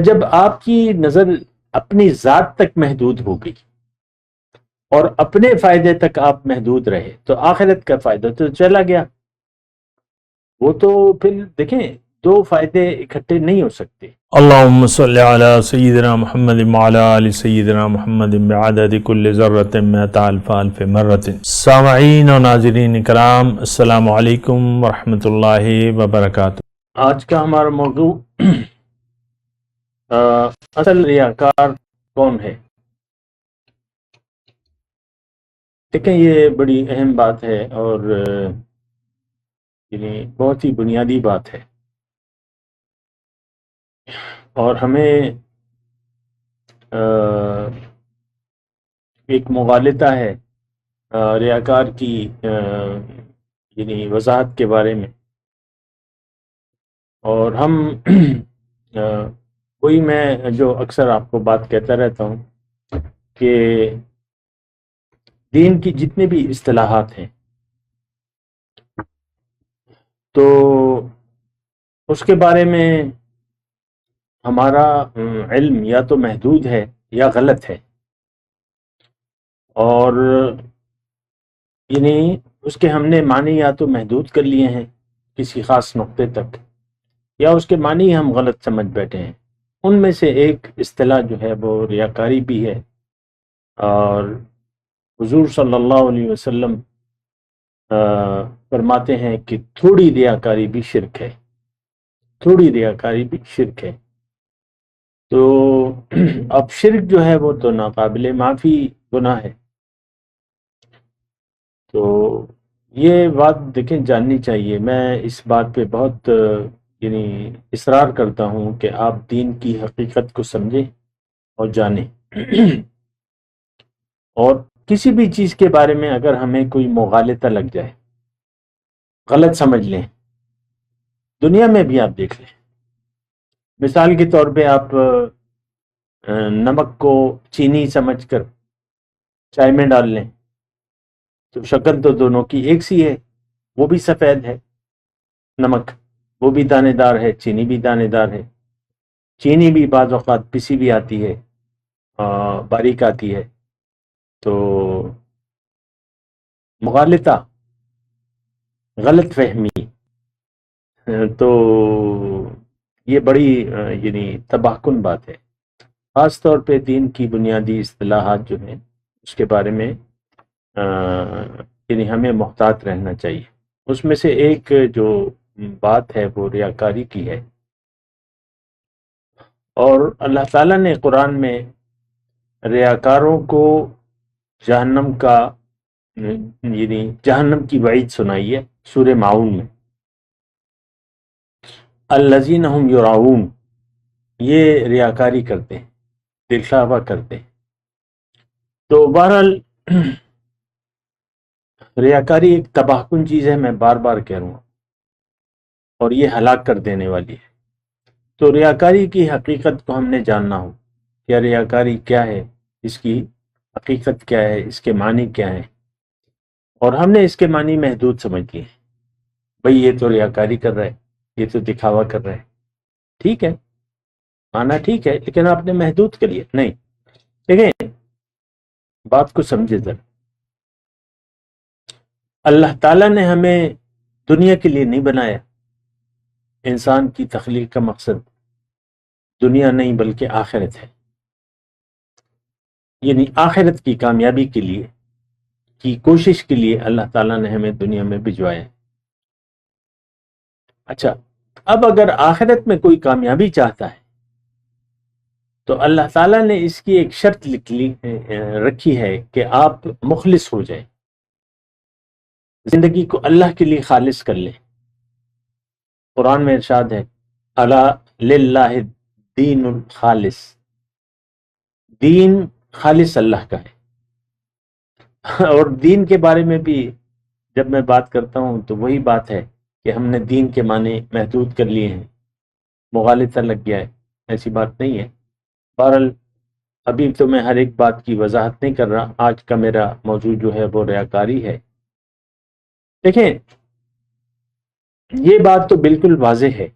جب آپ کی نظر اپنی ذات تک محدود ہو گئی اور اپنے فائدے تک آپ محدود رہے تو آخرت کا فائدہ تو چلا گیا. وہ تو پھر دیکھیں دو فائدے اکٹھے نہیں ہو سکتے. اللہم صلی علی سیدنا محمد وعلی آل سیدنا محمد بعدد کل ذرۃ مئۃ الف الف مرۃ. سامعین و ناظرین کرام، السلام علیکم ورحمۃ اللہ وبرکاتہ. آج کا ہمارا موضوع اصل ریاکار کون ہے. دیکھیں یہ بڑی اہم بات ہے اور یعنی بہت ہی بنیادی بات ہے، اور ہمیں ایک مغالطہ ہے ریاکار کی یعنی وضاحت کے بارے میں. اور ہم وہی میں جو اکثر آپ کو بات کہتا رہتا ہوں کہ دین کی جتنے بھی اصطلاحات ہیں تو اس کے بارے میں ہمارا علم یا تو محدود ہے یا غلط ہے، اور یعنی اس کے ہم نے معنی یا تو محدود کر لیے ہیں کسی خاص نقطے تک، یا اس کے معنی ہم غلط سمجھ بیٹھے ہیں. ان میں سے ایک اصطلاح جو ہے وہ ریاکاری بھی ہے، اور حضور صلی اللہ علیہ وسلم فرماتے ہیں کہ تھوڑی ریاکاری بھی شرک ہے، تھوڑی ریاکاری بھی شرک ہے. تو اب شرک جو ہے وہ تو ناقابل معافی گناہ ہے. تو یہ بات دیکھیں جاننی چاہیے. میں اس بات پہ بہت یعنی اصرار کرتا ہوں کہ آپ دین کی حقیقت کو سمجھیں اور جانیں. اور کسی بھی چیز کے بارے میں اگر ہمیں کوئی مغالطہ لگ جائے، غلط سمجھ لیں، دنیا میں بھی آپ دیکھ لیں. مثال کے طور پہ آپ نمک کو چینی سمجھ کر چائے میں ڈال لیں تو شکل تو دونوں کی ایک سی ہے، وہ بھی سفید ہے نمک، وہ بھی دانے دار ہے، چینی بھی دانے دار ہے. چینی بھی بعض اوقات پسی بھی آتی ہے، باریک آتی ہے. تو مغالطہ، غلط فہمی، تو یہ بڑی یعنی تباہ کن بات ہے. خاص طور پہ دین کی بنیادی اصطلاحات جو ہیں اس کے بارے میں یعنی ہمیں محتاط رہنا چاہیے. اس میں سے ایک جو بات ہے وہ ریاکاری کی ہے، اور اللہ تعالیٰ نے قرآن میں ریاکاروں کو جہنم کا یعنی جہنم کی وعید سنائی ہے سورہ معون میں. الذین هم یراؤون، یہ ریاکاری کرتے ہیں، دکھلاوا کرتے ہیں. تو بہرحال ریاکاری ایک تباہ کن چیز ہے، میں بار بار کہہ رہا ہوں، اور یہ ہلاک کر دینے والی ہے. تو ریاکاری کی حقیقت کو ہم نے جاننا ہو، کیا ریاکاری کیا ہے، اس کی حقیقت کیا ہے، اس کے معنی کیا ہے. اور ہم نے اس کے معنی محدود سمجھ لیے. بھئی یہ تو ریاکاری کر رہا ہے، یہ تو دکھاوا کر رہا ہے. ٹھیک ہے، معنی ٹھیک ہے، لیکن آپ نے محدود کر لیا. نہیں، دیکھیں بات کو سمجھے ذرا. اللہ تعالیٰ نے ہمیں دنیا کے لیے نہیں بنایا. انسان کی تخلیق کا مقصد دنیا نہیں بلکہ آخرت ہے. یعنی آخرت کی کامیابی کے لیے کی کوشش کے لیے اللہ تعالیٰ نے ہمیں دنیا میں بھجوایا. اچھا، اب اگر آخرت میں کوئی کامیابی چاہتا ہے تو اللہ تعالیٰ نے اس کی ایک شرط رکھی ہے کہ آپ مخلص ہو جائیں، زندگی کو اللہ کے لیے خالص کر لیں. قرآن میں ارشاد ہے الا للہ الدین الخالص، دین خالص اللہ کا ہے. اور دین کے بارے میں بھی جب میں بات کرتا ہوں تو وہی بات ہے کہ ہم نے دین کے معنی محدود کر لیے ہیں، مغالطہ لگ گیا ہے. ایسی بات نہیں ہے. بہرحال ابھی تو میں ہر ایک بات کی وضاحت نہیں کر رہا. آج کا میرا موضوع جو ہے وہ ریاکاری ہے. دیکھیں یہ بات تو بالکل واضح ہے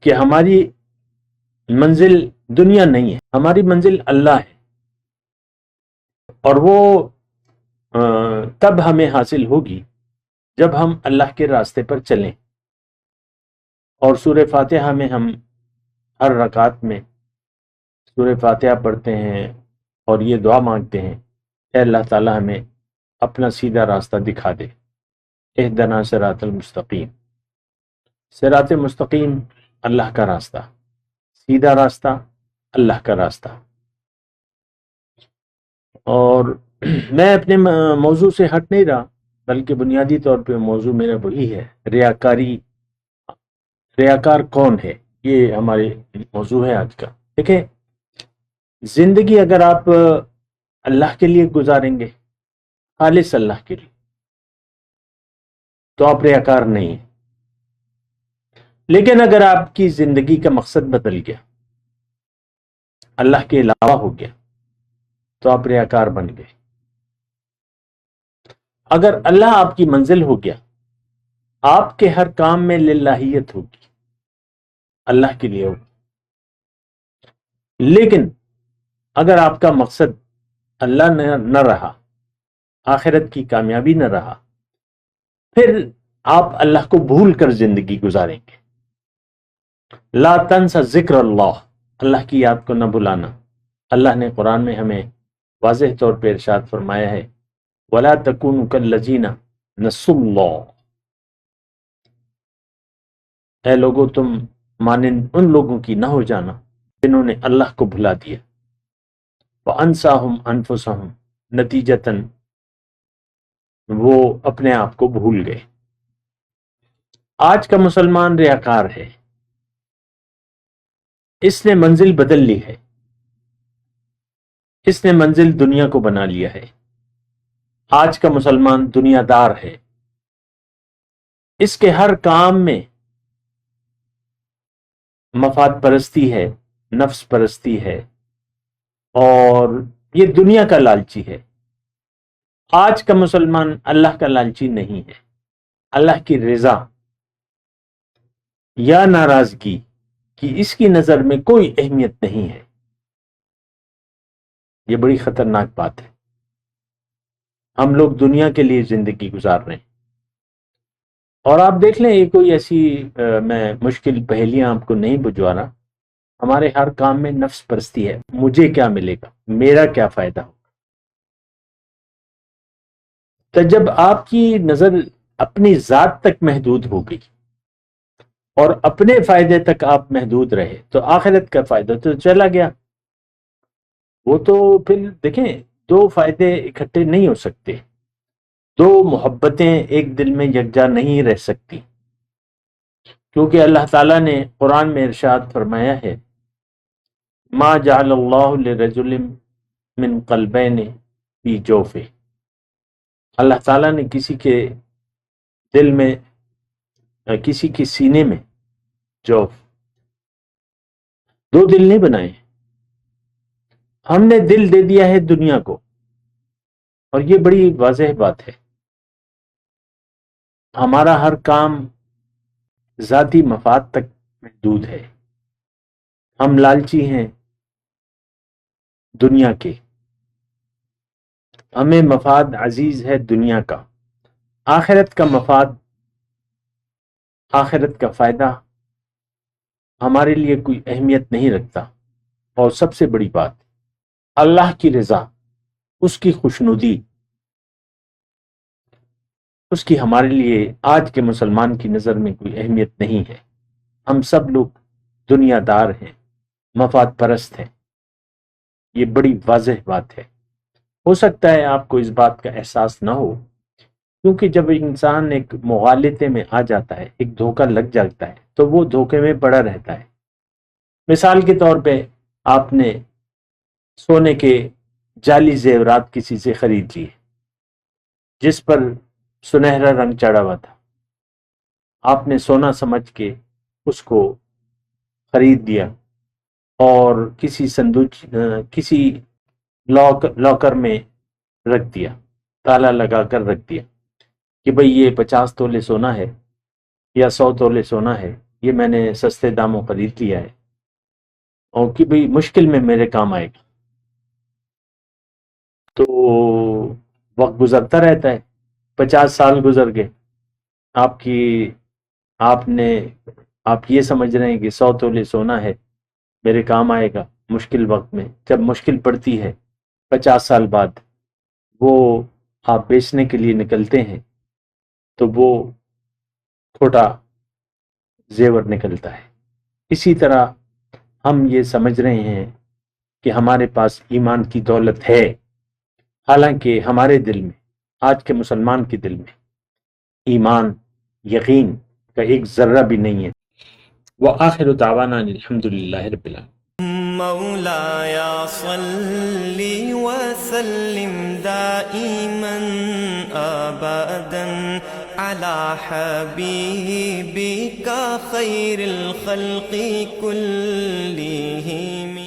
کہ ہماری منزل دنیا نہیں ہے، ہماری منزل اللہ ہے، اور وہ تب ہمیں حاصل ہوگی جب ہم اللہ کے راستے پر چلیں۔ اور سورہ فاتحہ میں ہم ہر رکعت میں سورہ فاتحہ پڑھتے ہیں اور یہ دعا مانگتے ہیں، اے اللہ تعالی ہمیں اپنا سیدھا راستہ دکھا دے، اہدنا صراط المستقیم۔ صراط مستقیم اللہ کا راستہ، سیدھا راستہ اللہ کا راستہ۔ اور میں اپنے موضوع سے ہٹ نہیں رہا، بلکہ بنیادی طور پہ موضوع میرا وہی ہے، ریاکاری۔ ریاکار کون ہے، یہ ہمارے موضوع ہے آج کا۔ دیکھیں، زندگی اگر آپ اللہ کے لیے گزاریں گے، خالص اللہ کے لیے، تو آپ ریاکار نہیں ہیں۔ لیکن اگر آپ کی زندگی کا مقصد بدل گیا، اللہ کے علاوہ ہو گیا، تو آپ ریاکار بن گئے۔ اگر اللہ آپ کی منزل ہو گیا، آپ کے ہر کام میں للہیت ہوگی، اللہ کے لیے ہوگی۔ لیکن اگر آپ کا مقصد اللہ نہ رہا، آخرت کی کامیابی نہ رہا، پھر آپ اللہ کو بھول کر زندگی گزاریں گے۔ لا تنسى ذکر اللہ، اللہ کی یاد کو نہ بھلانا۔ اللہ نے قرآن میں ہمیں واضح طور پہ ارشاد فرمایا ہے، وَلَا تَكُونُوا كَالَّذِينَ نَسُوا اللَّهَ، اے لوگو تم مانند ان لوگوں کی نہ ہو جانا جنہوں نے اللہ کو بھلا دیا۔ وَأَنسَاهُمْ أَنفُسَهُمْ، نتیجتاً وہ اپنے آپ کو بھول گئے۔ آج کا مسلمان ریاکار ہے، اس نے منزل بدل لی ہے، اس نے منزل دنیا کو بنا لیا ہے۔ آج کا مسلمان دنیا دار ہے، اس کے ہر کام میں مفاد پرستی ہے، نفس پرستی ہے، اور یہ دنیا کا لالچی ہے۔ آج کا مسلمان اللہ کا لالچی نہیں ہے، اللہ کی رضا یا ناراضگی کی اس کی نظر میں کوئی اہمیت نہیں ہے۔ یہ بڑی خطرناک بات ہے۔ ہم لوگ دنیا کے لیے زندگی گزار رہے ہیں، اور آپ دیکھ لیں، یہ کوئی ایسی میں مشکل پہلیاں آپ کو نہیں بجھوا رہا، ہمارے ہر کام میں نفس پرستی ہے، مجھے کیا ملے گا، میرا کیا فائدہ ہوگا۔ تو جب آپ کی نظر اپنی ذات تک محدود ہو گئی اور اپنے فائدے تک آپ محدود رہے، تو آخرت کا فائدہ تو چلا گیا۔ وہ تو پھر دیکھیں، دو فائدے اکٹھے نہیں ہو سکتے، دو محبتیں ایک دل میں یکجا نہیں رہ سکتی، کیونکہ اللہ تعالیٰ نے قرآن میں ارشاد فرمایا ہے، ما جعل اللہ لرجل من قلبین فی جوفہ، اللہ تعالیٰ نے کسی کے دل میں، کسی کے سینے میں، جوف، دو دل نہیں بنائے۔ ہم نے دل دے دیا ہے دنیا کو، اور یہ بڑی واضح بات ہے۔ ہمارا ہر کام ذاتی مفاد تک محدود ہے، ہم لالچی ہیں دنیا کے، ہمیں مفاد عزیز ہے دنیا کا، آخرت کا مفاد، آخرت کا فائدہ ہمارے لیے کوئی اہمیت نہیں رکھتا۔ اور سب سے بڑی بات، اللہ کی رضا، اس کی خوشنودی، اس کی ہمارے لیے آج کے مسلمان کی نظر میں کوئی اہمیت نہیں ہے۔ ہم سب لوگ دنیا دار ہیں، مفاد پرست ہیں، یہ بڑی واضح بات ہے۔ ہو سکتا ہے آپ کو اس بات کا احساس نہ ہو، کیونکہ جب انسان ایک مغالطے میں آ جاتا ہے، ایک دھوکہ لگ جاتا ہے، تو وہ دھوکے میں پڑا رہتا ہے۔ مثال کے طور پہ آپ نے سونے کے جعلی زیورات کسی سے خرید لیے، جس پر سنہرا رنگ چڑھا ہوا تھا، آپ نے سونا سمجھ کے اس کو خرید لیا اور کسی لاکر میں رکھ دیا، تالا لگا کر رکھ دیا کہ بھئی یہ 50 تولے سونا ہے یا 100 تولے سونا ہے، یہ میں نے سستے داموں خرید لیا ہے۔ اور کہ بھئی مشکل میں میرے کام آئے گا. تو وقت گزرتا رہتا ہے، 50 سال گزر گئے، آپ یہ سمجھ رہے ہیں کہ 100 تولے سونا ہے، میرے کام آئے گا مشکل وقت میں. جب مشکل پڑتی ہے 50 سال بعد، وہ آپ بیچنے کے لیے نکلتے ہیں تو وہ تھوڑا زیور نکلتا ہے. اسی طرح ہم یہ سمجھ رہے ہیں کہ ہمارے پاس ایمان کی دولت ہے، حالانکہ ہمارے دل میں، آج کے مسلمان کے دل میں ایمان، یقین کا ایک ذرہ بھی نہیں ہے. وآخر دعوانا الحمدللہ رب العالمین. مولاي صل وسلم دائما ابدا على حبيبك خير الخلق كلهم